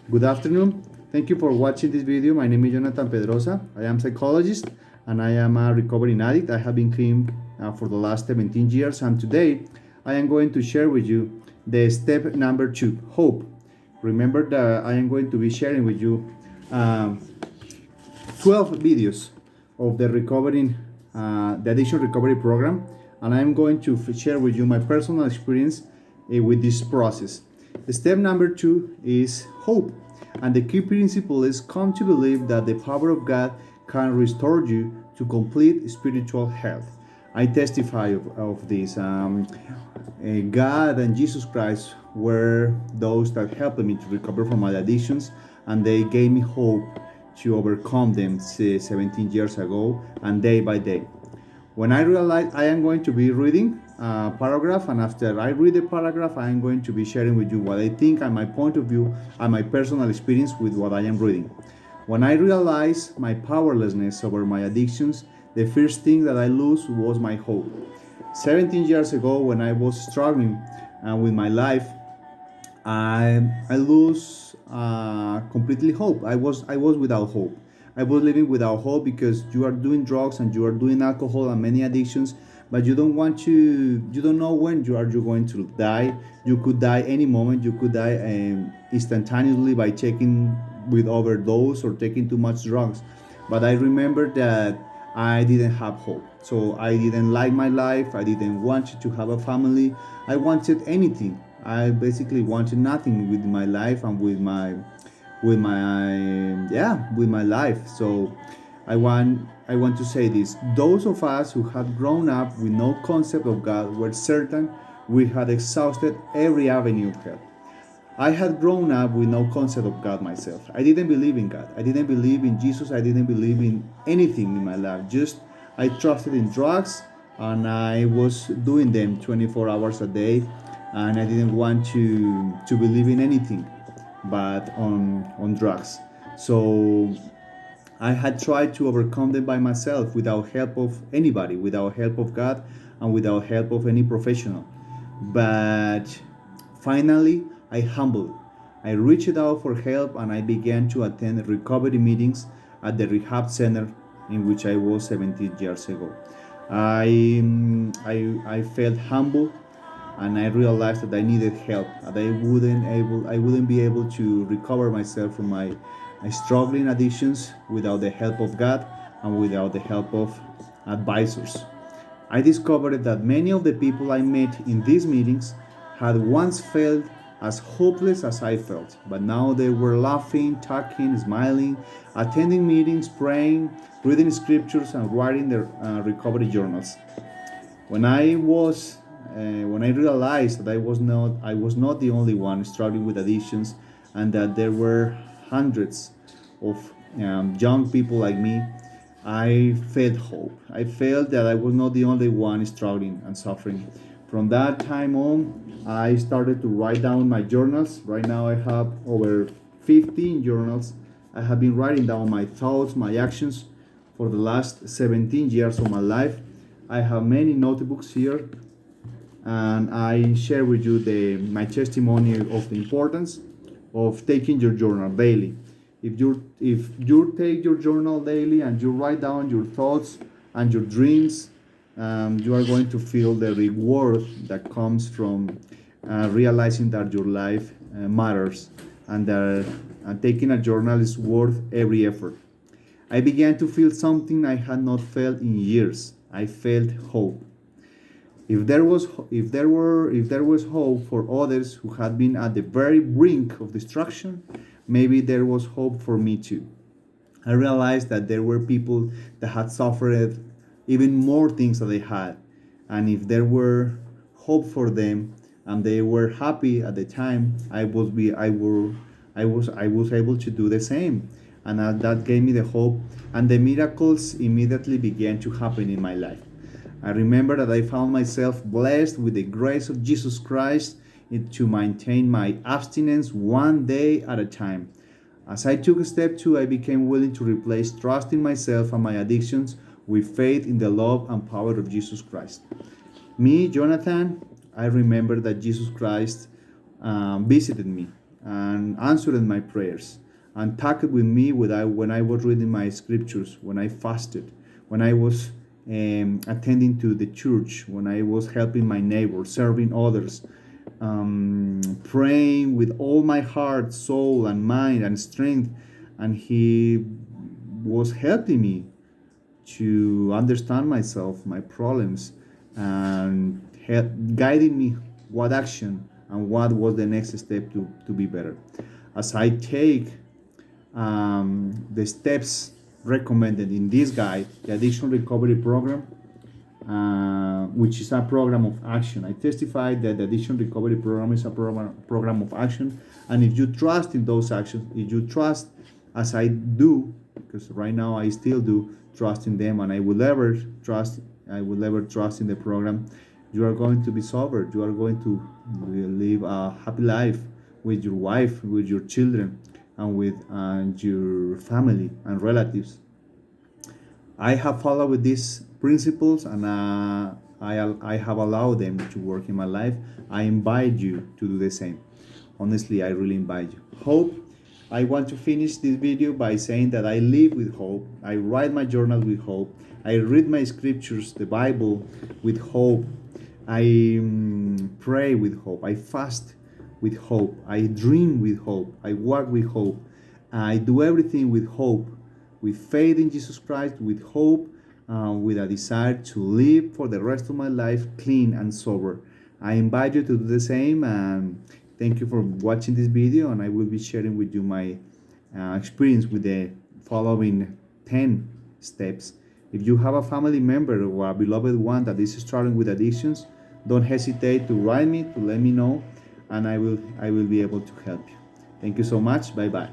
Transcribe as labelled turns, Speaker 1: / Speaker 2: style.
Speaker 1: Good afternoon. Thank you for watching this video. My name is Jonathan Pedroza. I am psychologist and I am a recovering addict. I have been clean for the last 17 years, and today I am going to share with you the step number 2, hope. Remember that I am going to be sharing with you um, 12 videos of the addiction recovery program, and I'm going to share with you my personal experience with this process. The step number 2 is hope, and the key principle is come to believe that the power of God can restore you to complete spiritual health. I testify of this. God and Jesus Christ were those that helped me to recover from my addictions, and they gave me hope to overcome them 17 years ago and day by day. When I realized I am going to be reading a paragraph, and after I read the paragraph, I am going to be sharing with you what I think and my point of view and my personal experience with what I am reading. When I realized my powerlessness over my addictions, the first thing that I lost was my hope. 17 years ago, when I was struggling with my life, I lose completely hope. I was without hope. I was living without hope because you are doing drugs and you are doing alcohol and many addictions, but you don't know when you going to die. You could die any moment. You could die instantaneously by taking with overdose or taking too much drugs. But I remember that I didn't have hope. So I didn't like my life. I didn't want to have a family. I wanted anything. I basically wanted nothing with my life and with my life. So I want to say this. Those of us who had grown up with no concept of God were certain we had exhausted every avenue of help. I had grown up with no concept of God myself. I didn't believe in God. I didn't believe in Jesus. I didn't believe in anything in my life. Just I trusted in drugs, and I was doing them 24 hours a day, and I didn't want to believe in anything but on drugs. So I had tried to overcome them by myself without help of anybody, without help of God, and without help of any professional. But finally, I humbled. I reached out for help and I began to attend recovery meetings at the rehab center in which I was 17 years ago. I felt humble, and I realized that I needed help. That I wouldn't be able to recover myself from my struggling addictions without the help of God and without the help of advisors. I discovered that many of the people I met in these meetings had once felt as hopeless as I felt, but now they were laughing, talking, smiling, attending meetings, praying, reading scriptures, and writing their recovery journals. When when I realized that I was not the only one struggling with addictions, and that there were hundreds of young people like me, I felt hope. I felt that I was not the only one struggling and suffering. From that time on, I started to write down my journals. Right now, I have over 15 journals. I have been writing down my thoughts, my actions for the last 17 years of my life. I have many notebooks here, and I share with you my testimony of the importance of taking your journal daily. If you take your journal daily and you write down your thoughts and your dreams, you are going to feel the reward that comes from realizing that your life matters, and that taking a journal is worth every effort. I began to feel something I had not felt in years. I felt hope. If there was hope for others who had been at the very brink of destruction, maybe there was hope for me too. I realized that there were people that had suffered even more things that they had, and if there were hope for them and they were happy at the time, I was able to do the same, and that gave me the hope, and the miracles immediately began to happen in my life. I remember that I found myself blessed with the grace of Jesus Christ to maintain my abstinence one day at a time. As I took step two, I became willing to replace trust in myself and my addictions with faith in the love and power of Jesus Christ. Me, Jonathan, I remember that Jesus Christ visited me and answered my prayers and talked with me when I was reading my scriptures, when I fasted, when I was attending to the church, when I was helping my neighbor, serving others, praying with all my heart, soul, and mind and strength. And He was helping me to understand myself, my problems, and guiding me what action and what was the next step to be better. As I take the steps recommended in this guide, the Addiction Recovery Program, which is a program of action. I testify that the Addiction Recovery Program is a program of action, and if you trust in those actions, if you trust as I do, because right now I still do trust in them, and I will ever trust in the program, you are going to be sober. You are going to live a happy life with your wife, with your children, and with your family and relatives. I have followed with these principles, and I have allowed them to work in my life. I invite you to do the same. Honestly, I really invite you. Hope. I want to finish this video by saying that I live with hope. I write my journal with hope. I read my scriptures, the Bible, with hope. I pray with hope. I fast with hope. I dream with hope. I work with hope. I do everything with hope, with faith in Jesus Christ, with hope, with a desire to live for the rest of my life clean and sober. I invite you to do the same, and thank you for watching this video, and I will be sharing with you my experience with the following 10 steps. If you have a family member or a beloved one that is struggling with addictions, don't hesitate to write me, to let me know, and I will be able to help you. Thank you so much. Bye bye.